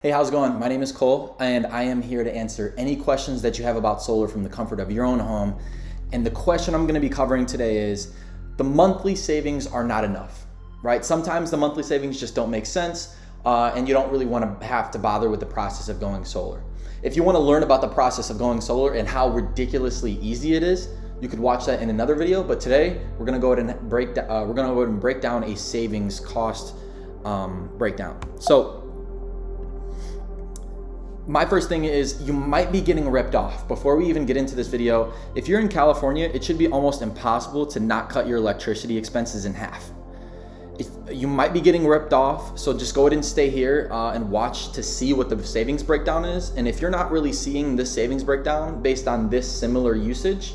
Hey, how's it going? My name is Cole, and I am here to answer any questions that you have about solar from the comfort of your own home. And the question I'm going to be covering today is the monthly savings are not enough, right? Sometimes the monthly savings just don't make sense, and you don't really want to have to bother with the process of going solar. If you want to learn about the process of going solar and how ridiculously easy it is, you could watch that in another video. But today we're going to go ahead and break down a savings cost breakdown. So my first thing is you might be getting ripped off. Before we even get into this video, if you're in California, it should be almost impossible to not cut your electricity expenses in half. You might be getting ripped off, so just go ahead and stay here and watch to see what the savings breakdown is. And if you're not really seeing this savings breakdown based on this similar usage,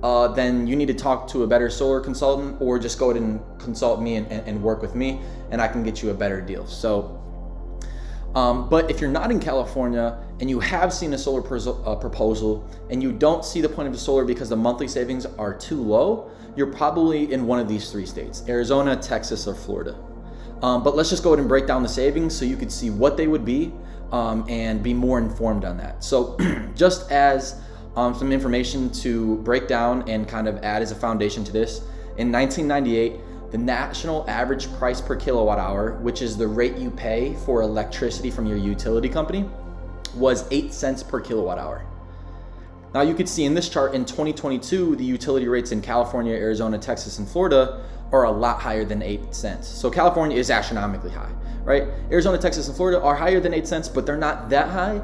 then you need to talk to a better solar consultant, or just go ahead and consult me and work with me, and I can get you a better deal. But if you're not in California and you have seen a solar proposal and you don't see the point of the solar because the monthly savings are too low, you're probably in one of these three states: Arizona, Texas, or Florida. But let's just go ahead and break down the savings so you could see what they would be and be more informed on that. So just as some information to break down and kind of add as a foundation to this, in 1998, the national average price per kilowatt hour, which is the rate you pay for electricity from your utility company, was 8 cents per kilowatt hour. Now you could see in this chart in 2022, the utility rates in California, Arizona, Texas, and Florida are a lot higher than 8 cents. So California is astronomically high, right? Arizona, Texas, and Florida are higher than 8 cents, but they're not that high.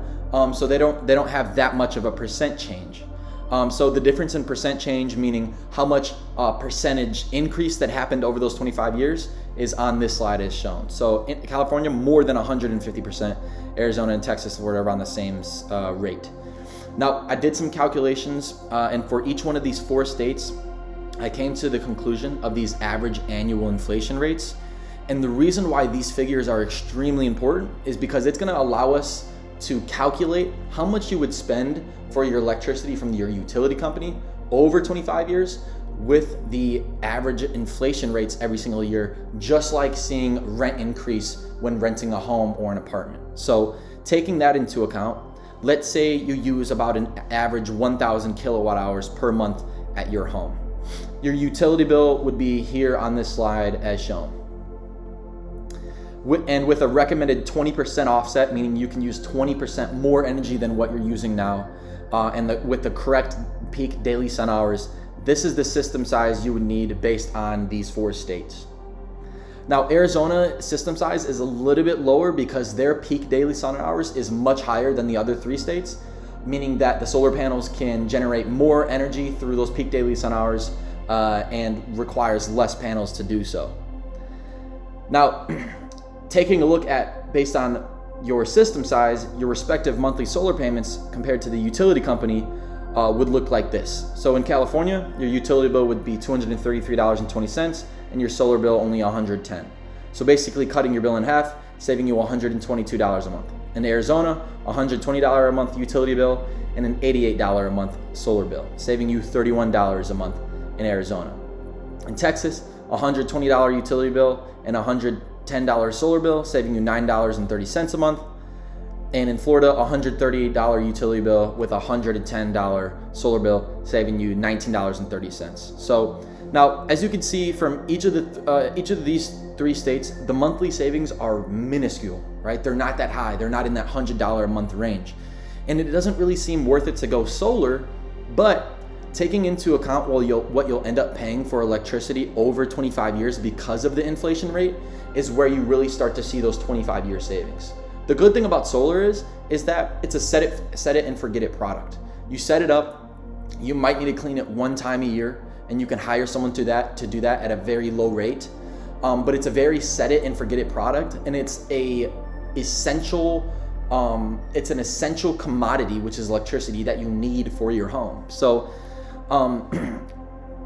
So they don't have that much of a percent change. So the difference in percent change, meaning how much percentage increase that happened over those 25 years, is on this slide as shown. So in California, more than 150%. Arizona and Texas were around the same rate. Now, I did some calculations, and for each one of these four states, I came to the conclusion of these average annual inflation rates. And the reason why these figures are extremely important is because it's going to allow us to calculate how much you would spend for your electricity from your utility company over 25 years with the average inflation rates every single year, just like seeing rent increase when renting a home or an apartment. So taking that into account, let's say you use about an average 1,000 kilowatt hours per month at your home. Your utility bill would be here on this slide as shown. And with a recommended 20% offset, meaning you can use 20% more energy than what you're using now, with the correct peak daily sun hours, this is the system size you would need based on these four states. Now, Arizona system size is a little bit lower because their peak daily sun hours is much higher than the other three states, meaning that the solar panels can generate more energy through those peak daily sun hours and requires less panels to do so. Now, taking a look at, based on your system size, your respective monthly solar payments compared to the utility company would look like this. So in California, your utility bill would be $233.20 and your solar bill only $110. So basically cutting your bill in half, saving you $122 a month. In Arizona, $120 a month utility bill and an $88 a month solar bill, saving you $31 a month in Arizona. In Texas, $120 utility bill and $110 solar bill, saving you $9.30 a month. And in Florida, $130 utility bill with $110 solar bill, saving you $19.30. So now, as you can see from each of these three states, the monthly savings are minuscule, right? They're not that high. They're not in that $100 a month range. And it doesn't really seem worth it to go solar, but taking into account what you'll end up paying for electricity over 25 years because of the inflation rate is where you really start to see those 25-year savings. The good thing about solar is that it's a set it and forget it product. You set it up, you might need to clean it one time a year, and you can hire someone to do that at a very low rate. But it's a very set it and forget it product, and it's an essential commodity, which is electricity, that you need for your home. So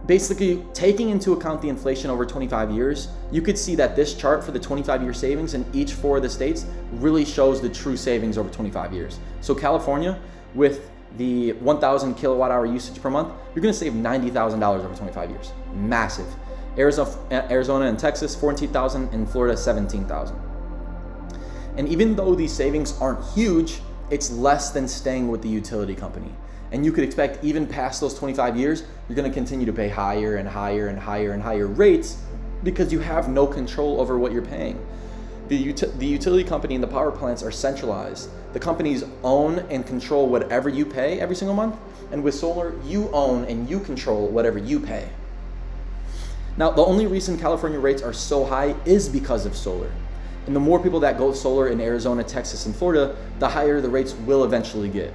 basically, taking into account the inflation over 25 years, you could see that this chart for the 25-year savings in each four of the states really shows the true savings over 25 years. So California, with the 1,000 kilowatt hour usage per month, you're going to save $90,000 over 25 years. Massive. Arizona and Texas, $14,000, and Florida, $17,000. And even though these savings aren't huge, it's less than staying with the utility company. And you could expect even past those 25 years, you're gonna continue to pay higher and higher and higher and higher rates because you have no control over what you're paying. The utility company and the power plants are centralized. The companies own and control whatever you pay every single month. And with solar, you own and you control whatever you pay. Now, the only reason California rates are so high is because of solar. And the more people that go solar in Arizona, Texas, and Florida, the higher the rates will eventually get.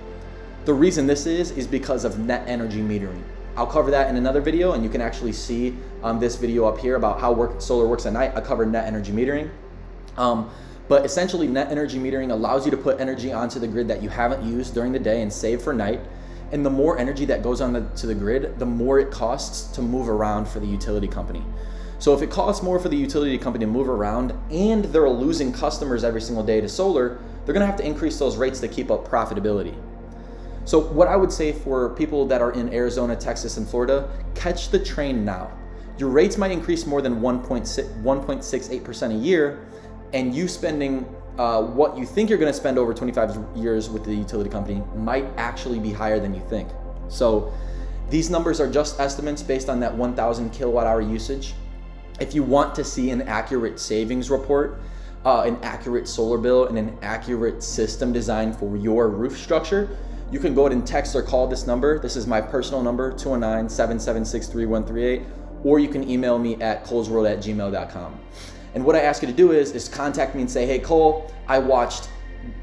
The reason this is because of net energy metering. I'll cover that in another video, and you can actually see this video up here about how solar works at night. I cover net energy metering. But essentially, net energy metering allows you to put energy onto the grid that you haven't used during the day and save for night. And the more energy that goes to the grid, the more it costs to move around for the utility company. So if it costs more for the utility company to move around and they're losing customers every single day to solar, they're gonna have to increase those rates to keep up profitability. So what I would say for people that are in Arizona, Texas, and Florida, catch the train now. Your rates might increase more than 1.68% a year, and you spending what you think you're gonna spend over 25 years with the utility company might actually be higher than you think. So these numbers are just estimates based on that 1,000 kilowatt hour usage. If you want to see an accurate savings report, an accurate solar bill, and an accurate system design for your roof structure, you can go ahead and text or call this number. This is my personal number, 219-776-3138, or you can email me at colesworld@gmail.com. And what I ask you to do is contact me and say, hey Cole, I watched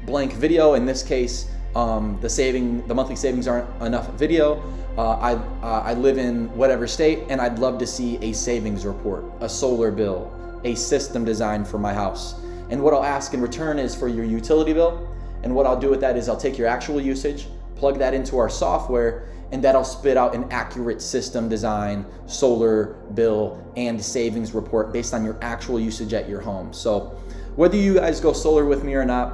blank video. In this case, the monthly savings aren't enough video. I live in whatever state, and I'd love to see a savings report, a solar bill, a system design for my house. And what I'll ask in return is for your utility bill. And what I'll do with that is I'll take your actual usage, plug that into our software, and that'll spit out an accurate system design, solar bill, and savings report based on your actual usage at your home. So whether you guys go solar with me or not,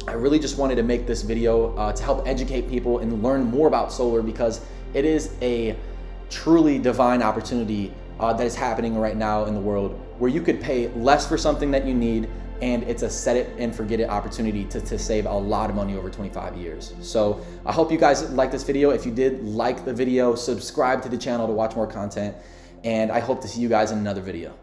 I really just wanted to make this video to help educate people and learn more about solar, because it is a truly divine opportunity that is happening right now in the world, where you could pay less for something that you need, and it's a set it and forget it opportunity to save a lot of money over 25 years. So I hope you guys liked this video. If you did like the video, subscribe to the channel to watch more content, and I hope to see you guys in another video.